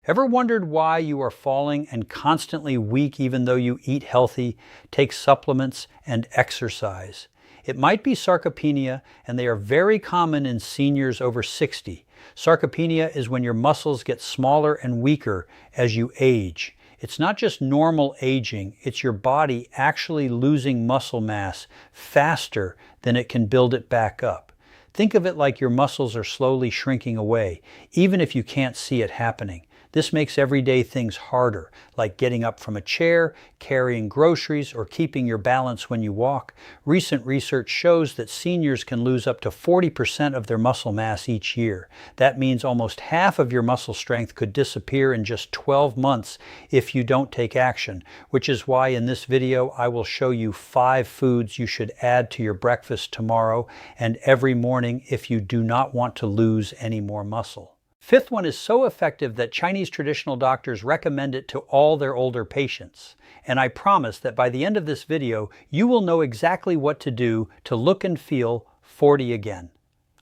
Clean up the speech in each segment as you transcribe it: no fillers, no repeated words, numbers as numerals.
Ever wondered why you are falling and constantly weak even though you eat healthy, take supplements, and exercise? It might be sarcopenia, and they are very common in seniors over 60. Sarcopenia is when your muscles get smaller and weaker as you age. It's not just normal aging, it's your body actually losing muscle mass faster than it can build it back up. Think of it like your muscles are slowly shrinking away, even if you can't see it happening. This makes everyday things harder, like getting up from a chair, carrying groceries, or keeping your balance when you walk. Recent research shows that seniors can lose up to 40% of their muscle mass each year. That means almost half of your muscle strength could disappear in just 12 months if you don't take action, which is why in this video I will show you 5 foods you should add to your breakfast tomorrow and every morning if you do not want to lose any more muscle. Fifth one is so effective that Chinese traditional doctors recommend it to all their older patients. And I promise that by the end of this video, you will know exactly what to do to look and feel 40 again.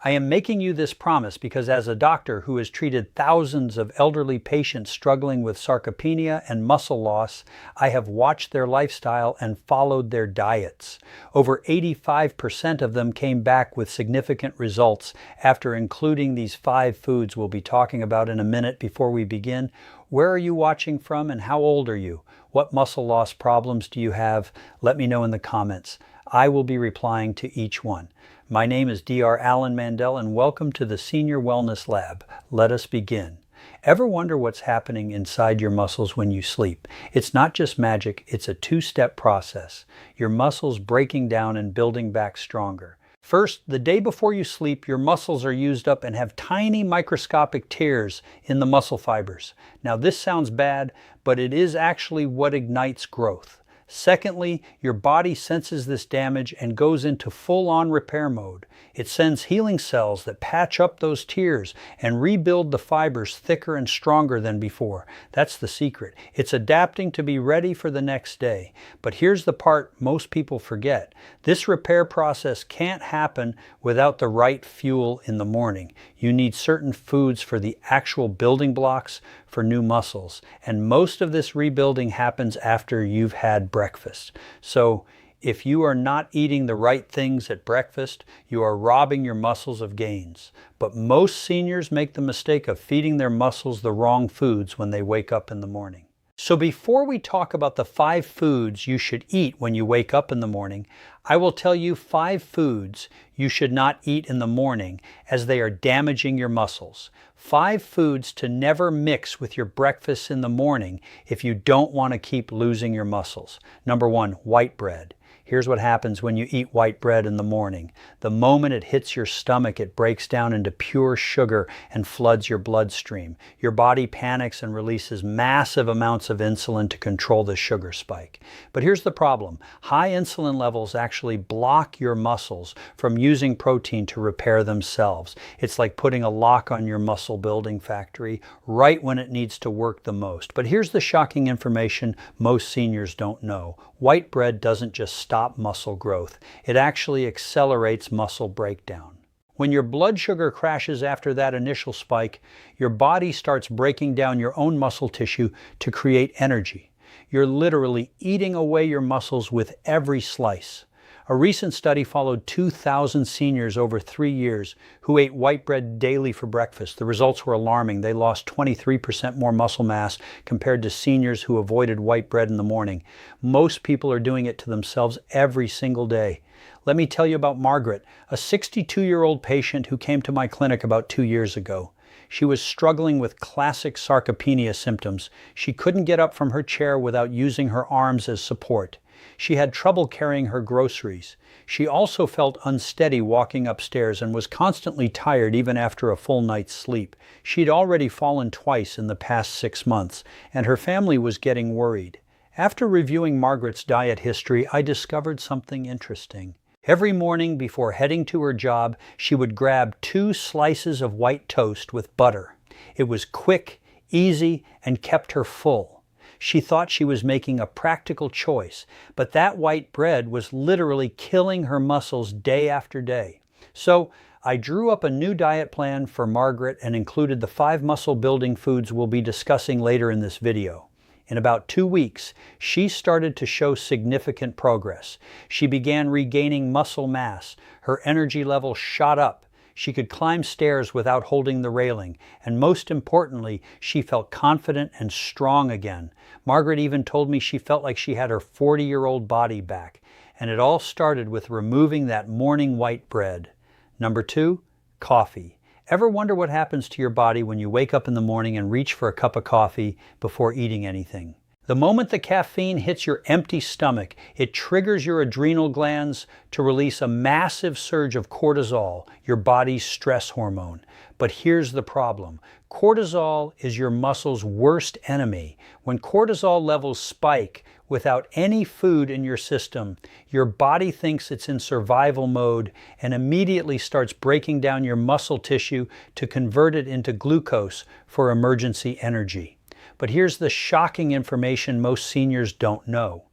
I am making you this promise because as a doctor who has treated thousands of elderly patients struggling with sarcopenia and muscle loss, I have watched their lifestyle and followed their diets. Over 85% of them came back with significant results after including these 5 foods we'll be talking about in a minute. Before we begin, where are you watching from and how old are you? What muscle loss problems do you have? Let me know in the comments. I will be replying to each one. My name is Dr. Alan Mandell and welcome to the Senior Wellness Lab. Let us begin. Ever wonder what's happening inside your muscles when you sleep? It's not just magic, it's a 2-step process. Your muscles breaking down and building back stronger. First, the day before you sleep, your muscles are used up and have tiny microscopic tears in the muscle fibers. Now this sounds bad, but it is actually what ignites growth. Secondly, your body senses this damage and goes into full-on repair mode. It sends healing cells that patch up those tears and rebuild the fibers thicker and stronger than before. That's the secret. It's adapting to be ready for the next day. But here's the part most people forget. This repair process can't happen without the right fuel in the morning. You need certain foods for the actual building blocks for new muscles. And most of this rebuilding happens after you've had breakfast. So if you are not eating the right things at breakfast, you are robbing your muscles of gains. But most seniors make the mistake of feeding their muscles the wrong foods when they wake up in the morning. So before we talk about the 5 foods you should eat when you wake up in the morning, I will tell you 5 foods you should not eat in the morning as they are damaging your muscles. 5 foods to never mix with your breakfast in the morning if you don't want to keep losing your muscles. Number 1, white bread. Here's what happens when you eat white bread in the morning. The moment it hits your stomach, it breaks down into pure sugar and floods your bloodstream. Your body panics and releases massive amounts of insulin to control the sugar spike. But here's the problem. High insulin levels actually block your muscles from using protein to repair themselves. It's like putting a lock on your muscle building factory right when it needs to work the most. But here's the shocking information most seniors don't know. White bread doesn't just stop muscle growth. It actually accelerates muscle breakdown. When your blood sugar crashes after that initial spike, your body starts breaking down your own muscle tissue to create energy. You're literally eating away your muscles with every slice. A recent study followed 2,000 seniors over 3 years who ate white bread daily for breakfast. The results were alarming. They lost 23% more muscle mass compared to seniors who avoided white bread in the morning. Most people are doing it to themselves every single day. Let me tell you about Margaret, a 62-year-old patient who came to my clinic about 2 years ago. She was struggling with classic sarcopenia symptoms. She couldn't get up from her chair without using her arms as support. She had trouble carrying her groceries. She also felt unsteady walking upstairs and was constantly tired even after a full night's sleep. She'd already fallen twice in the past 6 months, and her family was getting worried. After reviewing Margaret's diet history, I discovered something interesting. Every morning before heading to her job, she would grab 2 slices of white toast with butter. It was quick, easy, and kept her full. She thought she was making a practical choice, but that white bread was literally killing her muscles day after day. So I drew up a new diet plan for Margaret and included the 5 muscle-building foods we'll be discussing later in this video. In about 2 weeks, she started to show significant progress. She began regaining muscle mass. Her energy level shot up. She could climb stairs without holding the railing. And most importantly, she felt confident and strong again. Margaret even told me she felt like she had her 40-year-old body back. And it all started with removing that morning white bread. Number 2, coffee. Ever wonder what happens to your body when you wake up in the morning and reach for a cup of coffee before eating anything? The moment the caffeine hits your empty stomach, it triggers your adrenal glands to release a massive surge of cortisol, your body's stress hormone. But here's the problem. Cortisol is your muscle's worst enemy. When cortisol levels spike without any food in your system, your body thinks it's in survival mode and immediately starts breaking down your muscle tissue to convert it into glucose for emergency energy. But here's the shocking information most seniors don't know.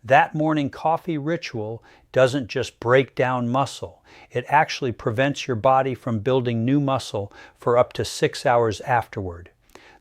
That morning coffee ritual doesn't just break down muscle. It actually prevents your body from building new muscle for up to 6 hours afterward.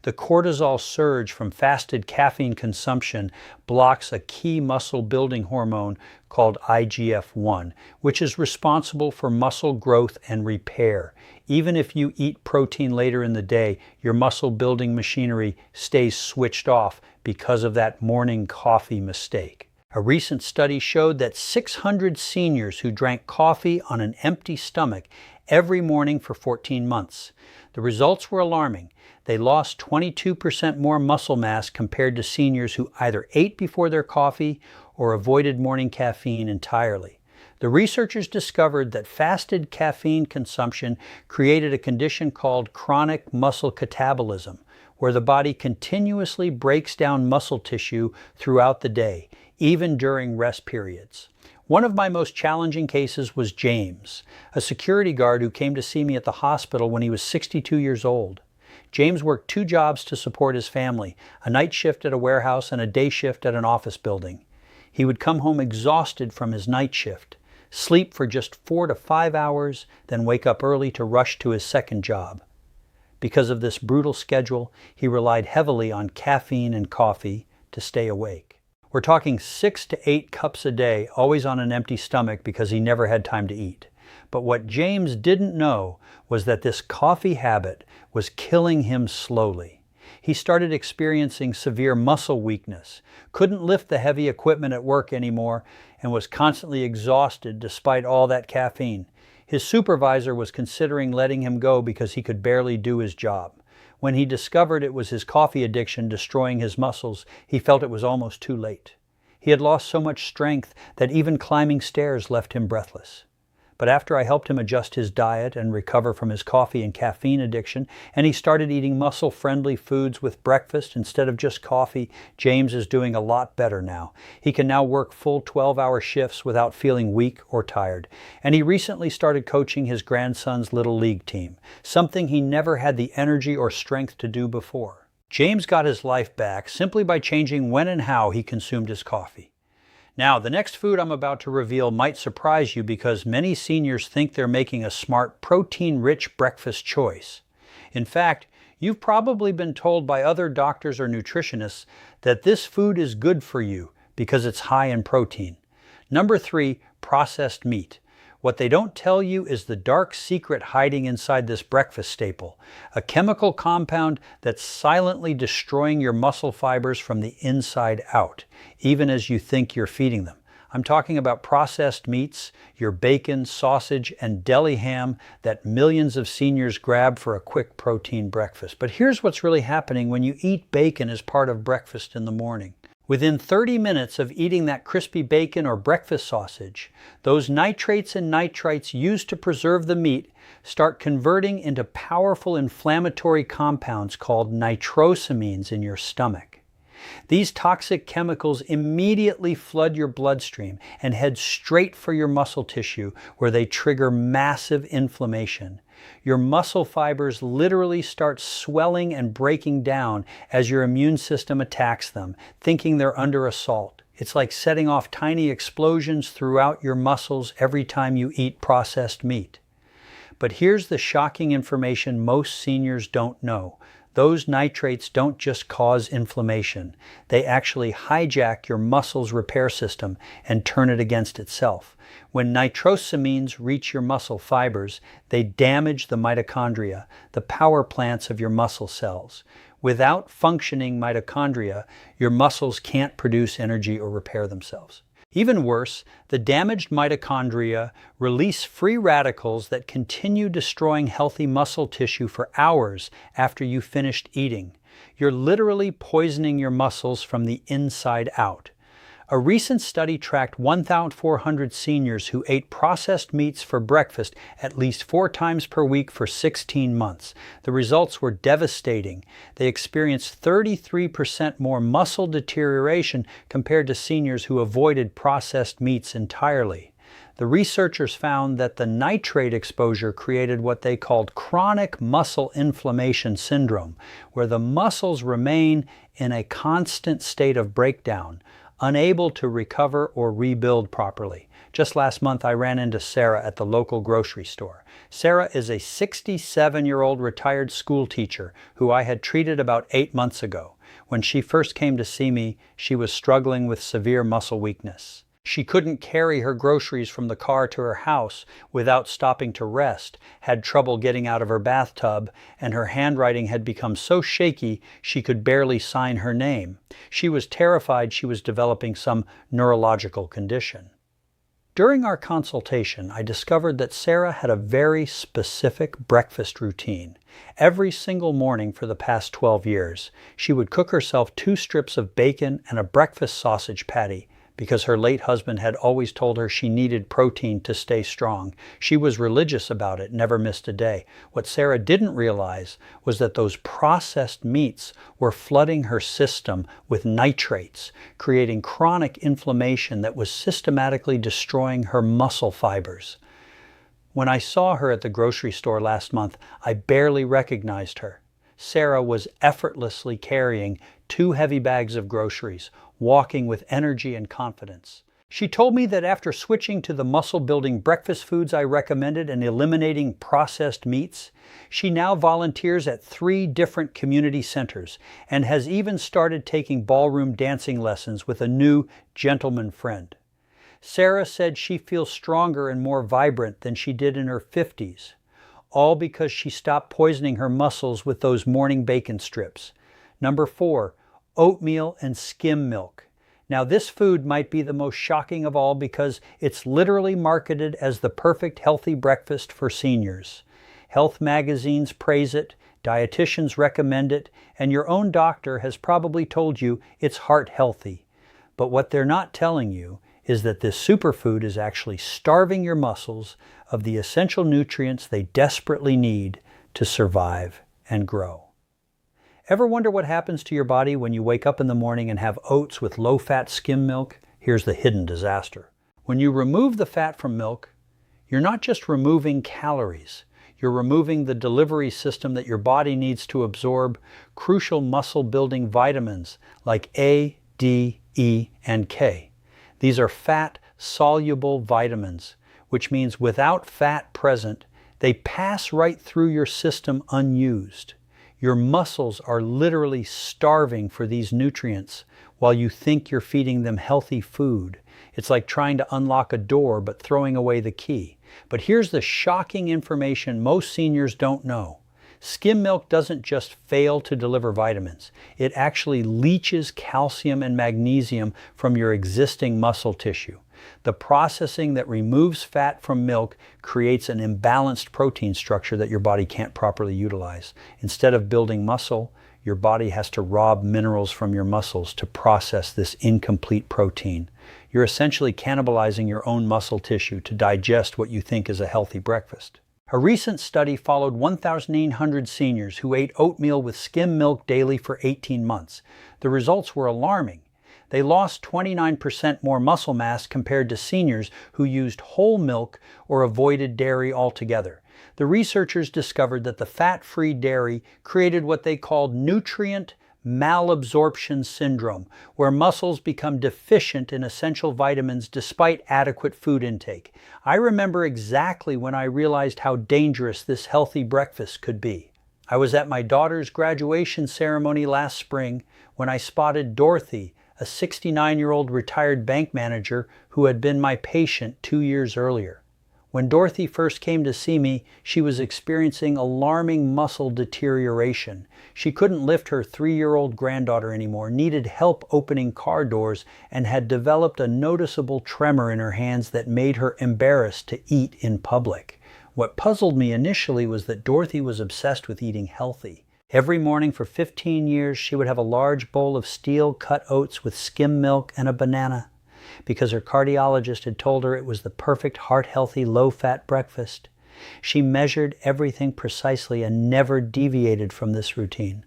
The cortisol surge from fasted caffeine consumption blocks a key muscle-building hormone called IGF-1, which is responsible for muscle growth and repair. Even if you eat protein later in the day, your muscle-building machinery stays switched off because of that morning coffee mistake. A recent study showed that 600 seniors who drank coffee on an empty stomach every morning for 14 months. The results were alarming. They lost 22% more muscle mass compared to seniors who either ate before their coffee or avoided morning caffeine entirely. The researchers discovered that fasted caffeine consumption created a condition called chronic muscle catabolism, where the body continuously breaks down muscle tissue throughout the day, even during rest periods. One of my most challenging cases was James, a security guard who came to see me at the hospital when he was 62 years old. James worked 2 jobs to support his family, a night shift at a warehouse and a day shift at an office building. He would come home exhausted from his night shift, sleep for just 4 to 5 hours, then wake up early to rush to his second job. Because of this brutal schedule, he relied heavily on caffeine and coffee to stay awake. We're talking 6 to 8 cups a day, always on an empty stomach because he never had time to eat. But what James didn't know was that this coffee habit was killing him slowly. He started experiencing severe muscle weakness, couldn't lift the heavy equipment at work anymore, and was constantly exhausted despite all that caffeine. His supervisor was considering letting him go because he could barely do his job. When he discovered it was his coffee addiction destroying his muscles, he felt it was almost too late. He had lost so much strength that even climbing stairs left him breathless. But after I helped him adjust his diet and recover from his coffee and caffeine addiction, and he started eating muscle-friendly foods with breakfast instead of just coffee, James is doing a lot better now. He can now work full 12-hour shifts without feeling weak or tired. And he recently started coaching his grandson's Little League team, something he never had the energy or strength to do before. James got his life back simply by changing when and how he consumed his coffee. Now, the next food I'm about to reveal might surprise you because many seniors think they're making a smart, protein-rich breakfast choice. In fact, you've probably been told by other doctors or nutritionists that this food is good for you because it's high in protein. Number 3, processed meat. What they don't tell you is the dark secret hiding inside this breakfast staple, a chemical compound that's silently destroying your muscle fibers from the inside out, even as you think you're feeding them. I'm talking about processed meats, your bacon, sausage, and deli ham that millions of seniors grab for a quick protein breakfast. But here's what's really happening when you eat bacon as part of breakfast in the morning. Within 30 minutes of eating that crispy bacon or breakfast sausage, those nitrates and nitrites used to preserve the meat start converting into powerful inflammatory compounds called nitrosamines in your stomach. These toxic chemicals immediately flood your bloodstream and head straight for your muscle tissue where they trigger massive inflammation. Your muscle fibers literally start swelling and breaking down as your immune system attacks them, thinking they're under assault. It's like setting off tiny explosions throughout your muscles every time you eat processed meat. But here's the shocking information most seniors don't know. Those nitrates don't just cause inflammation. They actually hijack your muscle's repair system and turn it against itself. When nitrosamines reach your muscle fibers, they damage the mitochondria, the power plants of your muscle cells. Without functioning mitochondria, your muscles can't produce energy or repair themselves. Even worse, the damaged mitochondria release free radicals that continue destroying healthy muscle tissue for hours after you've finished eating. You're literally poisoning your muscles from the inside out. A recent study tracked 1,400 seniors who ate processed meats for breakfast at least 4 times per week for 16 months. The results were devastating. They experienced 33% more muscle deterioration compared to seniors who avoided processed meats entirely. The researchers found that the nitrate exposure created what they called chronic muscle inflammation syndrome, where the muscles remain in a constant state of breakdown, unable to recover or rebuild properly. Just last month, I ran into Sarah at the local grocery store. Sarah is a 67-year-old retired school teacher who I had treated about 8 months ago. When she first came to see me, she was struggling with severe muscle weakness. She couldn't carry her groceries from the car to her house without stopping to rest, had trouble getting out of her bathtub, and her handwriting had become so shaky she could barely sign her name. She was terrified she was developing some neurological condition. During our consultation, I discovered that Sarah had a very specific breakfast routine. Every single morning for the past 12 years, she would cook herself 2 strips of bacon and a breakfast sausage patty, because her late husband had always told her she needed protein to stay strong. She was religious about it, never missed a day. What Sarah didn't realize was that those processed meats were flooding her system with nitrates, creating chronic inflammation that was systematically destroying her muscle fibers. When I saw her at the grocery store last month, I barely recognized her. Sarah was effortlessly carrying 2 heavy bags of groceries, walking with energy and confidence. She told me that after switching to the muscle-building breakfast foods I recommended and eliminating processed meats, she now volunteers at 3 different community centers and has even started taking ballroom dancing lessons with a new gentleman friend. Sarah said she feels stronger and more vibrant than she did in her 50s, all because she stopped poisoning her muscles with those morning bacon strips. Number 4, oatmeal and skim milk. Now this food might be the most shocking of all because it's literally marketed as the perfect healthy breakfast for seniors. Health magazines praise it, dietitians recommend it, and your own doctor has probably told you it's heart healthy. But what they're not telling you is that this superfood is actually starving your muscles of the essential nutrients they desperately need to survive and grow. Ever wonder what happens to your body when you wake up in the morning and have oats with low-fat skim milk? Here's the hidden disaster. When you remove the fat from milk, you're not just removing calories. You're removing the delivery system that your body needs to absorb crucial muscle-building vitamins like A, D, E, and K. These are fat-soluble vitamins, which means without fat present, they pass right through your system unused. Your muscles are literally starving for these nutrients while you think you're feeding them healthy food. It's like trying to unlock a door but throwing away the key. But here's the shocking information most seniors don't know. Skim milk doesn't just fail to deliver vitamins. It actually leaches calcium and magnesium from your existing muscle tissue. The processing that removes fat from milk creates an imbalanced protein structure that your body can't properly utilize. Instead of building muscle, your body has to rob minerals from your muscles to process this incomplete protein. You're essentially cannibalizing your own muscle tissue to digest what you think is a healthy breakfast. A recent study followed 1,800 seniors who ate oatmeal with skim milk daily for 18 months. The results were alarming. They lost 29% more muscle mass compared to seniors who used whole milk or avoided dairy altogether. The researchers discovered that the fat-free dairy created what they called nutrient malabsorption syndrome, where muscles become deficient in essential vitamins despite adequate food intake. I remember exactly when I realized how dangerous this healthy breakfast could be. I was at my daughter's graduation ceremony last spring when I spotted Dorothy, a 69-year-old retired bank manager who had been my patient 2 years earlier. When Dorothy first came to see me, she was experiencing alarming muscle deterioration. She couldn't lift her 3-year-old granddaughter anymore, needed help opening car doors, and had developed a noticeable tremor in her hands that made her embarrassed to eat in public. What puzzled me initially was that Dorothy was obsessed with eating healthy. Every morning for 15 years, she would have a large bowl of steel-cut oats with skim milk and a banana, because her cardiologist had told her it was the perfect heart-healthy, low-fat breakfast. She measured everything precisely and never deviated from this routine.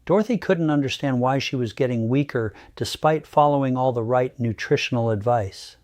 Dorothy couldn't understand why she was getting weaker despite following all the right nutritional advice.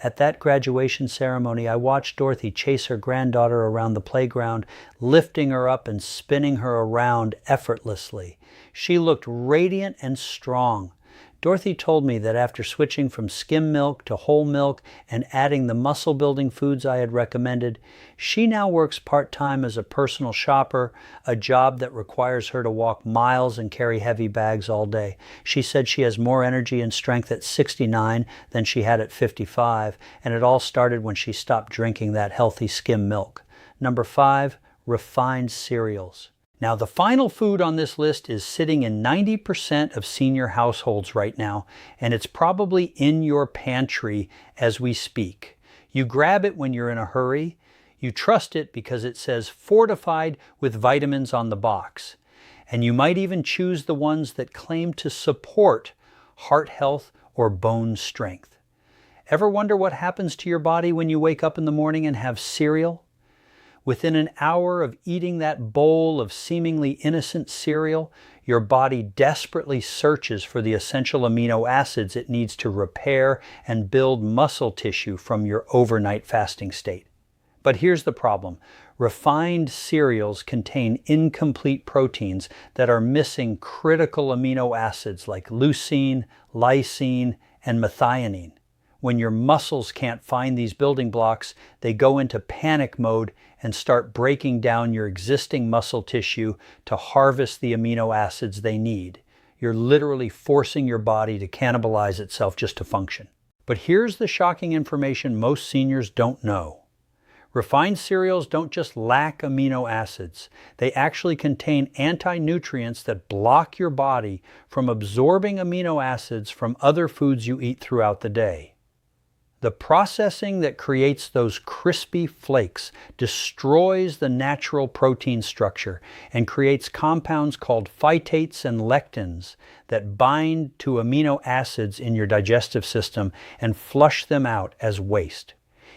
At that graduation ceremony, I watched Dorothy chase her granddaughter around the playground, lifting her up and spinning her around effortlessly. She looked radiant and strong. Dorothy told me that after switching from skim milk to whole milk and adding the muscle-building foods I had recommended, she now works part-time as a personal shopper, a job that requires her to walk miles and carry heavy bags all day. She said she has more energy and strength at 69 than she had at 55, and it all started when she stopped drinking that healthy skim milk. Number 5, refined cereals. Now, the final food on this list is sitting in 90% of senior households right now, and it's probably in your pantry as we speak. You grab it when you're in a hurry. You trust it because it says fortified with vitamins on the box. And you might even choose the ones that claim to support heart health or bone strength. Ever wonder what happens to your body when you wake up in the morning and have cereal? Within an hour of eating that bowl of seemingly innocent cereal, your body desperately searches for the essential amino acids it needs to repair and build muscle tissue from your overnight fasting state. But here's the problem. Refined cereals contain incomplete proteins that are missing critical amino acids like leucine, lysine, and methionine. When your muscles can't find these building blocks, they go into panic mode and start breaking down your existing muscle tissue to harvest the amino acids they need. You're literally forcing your body to cannibalize itself just to function. But here's the shocking information most seniors don't know. Refined cereals don't just lack amino acids. They actually contain anti-nutrients that block your body from absorbing amino acids from other foods you eat throughout the day. The processing that creates those crispy flakes destroys the natural protein structure and creates compounds called phytates and lectins that bind to amino acids in your digestive system and flush them out as waste.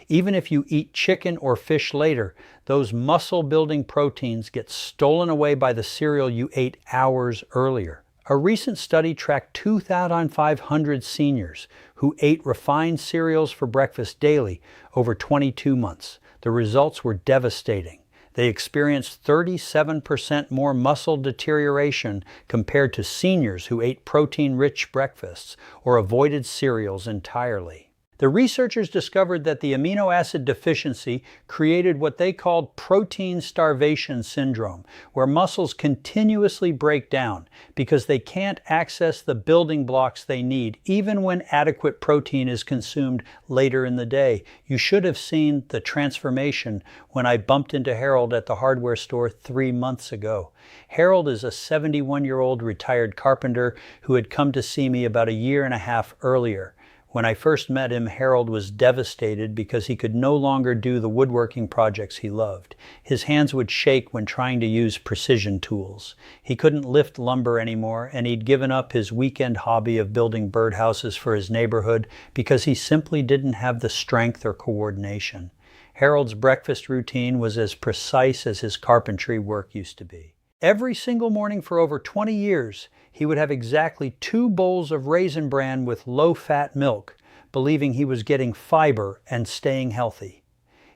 Even if you eat chicken or fish later, those muscle-building proteins get stolen away by the cereal you ate hours earlier. A recent study tracked 2,500 seniors who ate refined cereals for breakfast daily over 22 months. The results were devastating. They experienced 37% more muscle deterioration compared to seniors who ate protein-rich breakfasts or avoided cereals entirely. The researchers discovered that the amino acid deficiency created what they called protein starvation syndrome, where muscles continuously break down because they can't access the building blocks they need, even when adequate protein is consumed later in the day. You should have seen the transformation when I bumped into Harold at the hardware store 3 months ago. Harold is a 71-year-old retired carpenter who had come to see me about a year and a half earlier. When I first met him, Harold was devastated because he could no longer do the woodworking projects he loved. His hands would shake when trying to use precision tools. He couldn't lift lumber anymore, and he'd given up his weekend hobby of building birdhouses for his neighborhood because he simply didn't have the strength or coordination. Harold's breakfast routine was as precise as his carpentry work used to be. Every single morning for over 20 years, he would have exactly 2 bowls of Raisin Bran with low-fat milk, believing he was getting fiber and staying healthy.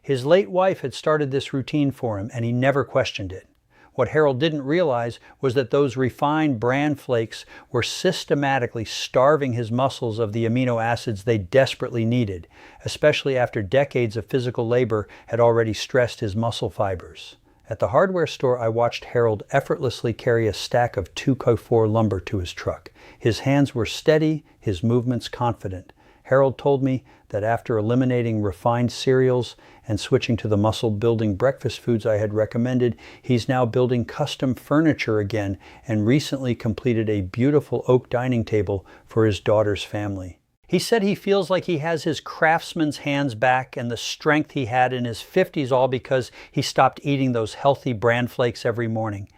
His late wife had started this routine for him, and he never questioned it. What Harold didn't realize was that those refined bran flakes were systematically starving his muscles of the amino acids they desperately needed, especially after decades of physical labor had already stressed his muscle fibers. At the hardware store, I watched Harold effortlessly carry a stack of 2x4 lumber to his truck. His hands were steady, his movements confident. Harold told me that after eliminating refined cereals and switching to the muscle-building breakfast foods I had recommended, he's now building custom furniture again and recently completed a beautiful oak dining table for his daughter's family. He said he feels like he has his craftsman's hands back and the strength he had in his 50s, all because he stopped eating those healthy bran flakes every morning.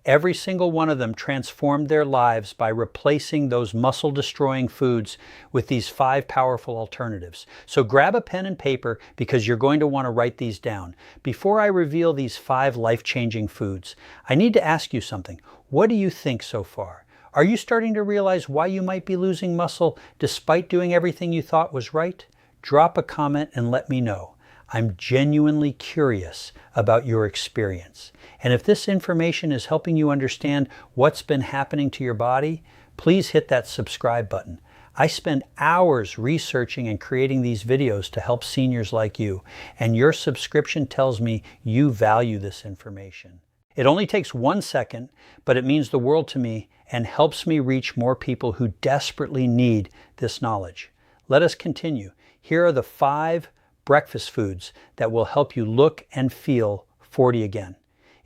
Every single one of them transformed their lives by replacing those muscle-destroying foods with these 5 powerful alternatives. So grab a pen and paper because you're going to want to write these down. Before I reveal these 5 life-changing foods, I need to ask you something. What do you think so far? Are you starting to realize why you might be losing muscle despite doing everything you thought was right? Drop a comment and let me know. I'm genuinely curious about your experience. And if this information is helping you understand what's been happening to your body, please hit that subscribe button. I spend hours researching and creating these videos to help seniors like you, and your subscription tells me you value this information. It only takes 1 second, but it means the world to me and helps me reach more people who desperately need this knowledge. Let us continue. Here are the 5 breakfast foods that will help you look and feel 40 again.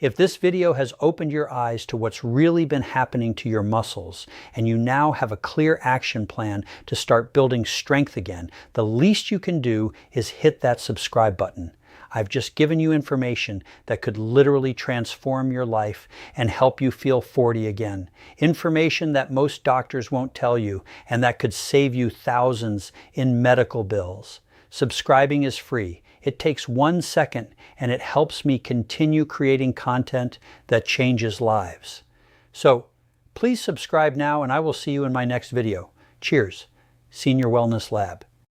If this video has opened your eyes to what's really been happening to your muscles, and you now have a clear action plan to start building strength again, the least you can do is hit that subscribe button. I've just given you information that could literally transform your life and help you feel 40 again. Information that most doctors won't tell you and that could save you thousands in medical bills. Subscribing is free. It takes 1 second and it helps me continue creating content that changes lives. So please subscribe now and I will see you in my next video. Cheers. Senior Wellness Lab.